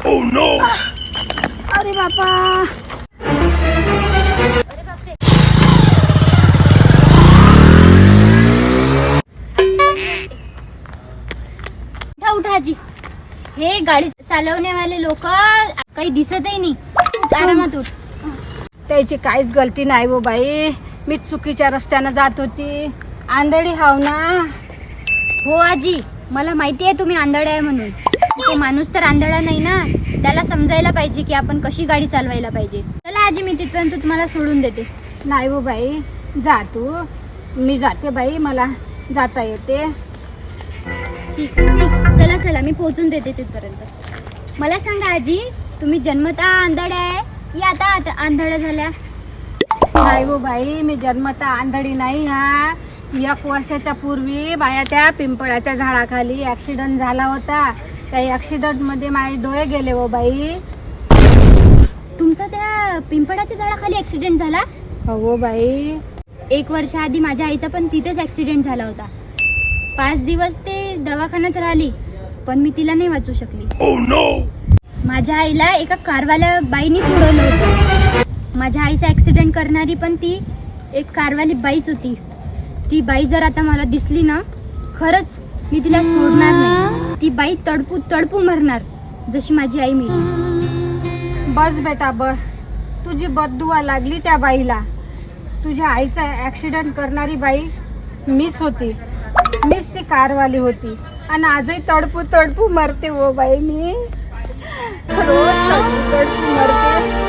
Oh no! अरे बापा, उठा उठा आजी. हे गाडी चालवण्यावाले लोक काही दिसतही नाही. आरामात उठ. त्याची काहीच गलती नाही हो बाई. मी चुकीच्या रस्त्यानं जात होती. आंधळी हाव ना. हो आजी, मला माहिती आहे तुम्ही आंधळा आहे म्हणून. तो माणूस तर आंधळा नाही ना. त्याला समजायला पाहिजे की आपण कशी गाडी चालवायला पाहिजे. चला आजी, मी तिथपर्यंत तुम्हाला सोडून देते. नाही हो बाई, जा तू. मी जाते बाई, मला जाता येते. ठीक आहे, चला चला, मी पोहोचून देते तिथपर्यंत. मला सांगा आजी, तुम्ही जन्मता आंधळ्या आहे की आता आंधळ्या झाल्या? नाही हो बाई, मी जन्मता आंधळी नाही. हा 1 वर्षाच्या पूर्वी बाया त्या पिंपळाच्या झाडाखाली ऍक्सिडेंट झाला होता. त्या ऍक्सिडेंट मध्ये माझे डोळे गेले हो बाई. तुमचा त्या पिंपळाच्या झाडाखाली ऍक्सिडेंट झाला? हो बाई. 1 वर्ष आधी माझ्या आईचा पण तिथेच ऍक्सिडेंट झाला होता. 5 दिवस ते दवाखान्यात राहिली, पण मी तिला नाही वाचू शकली. Oh no! माझ्या आईला एका कारवाल्या बाईनीच उडवलं होतं. माझ्या आईचा ऍक्सिडेंट करणारी पण ती एक कारवाली बाईच होती. ती बाई जर आता मला दिसली ना, खरंच मी तिला सोडणार नाही. ती बाई तडपू तडपू मरणार, जशी माझी आई मेली. बस बेटा बस. तुझी बददुआ लागली त्या बाईला. तुझ्या आईचा ऍक्सिडेंट करणारी बाई मीच होती. मीच ती कारवाली होती. आणि आजही तडपू तडपू मरते हो बाई. मी रोज तडपू तडपू मरते.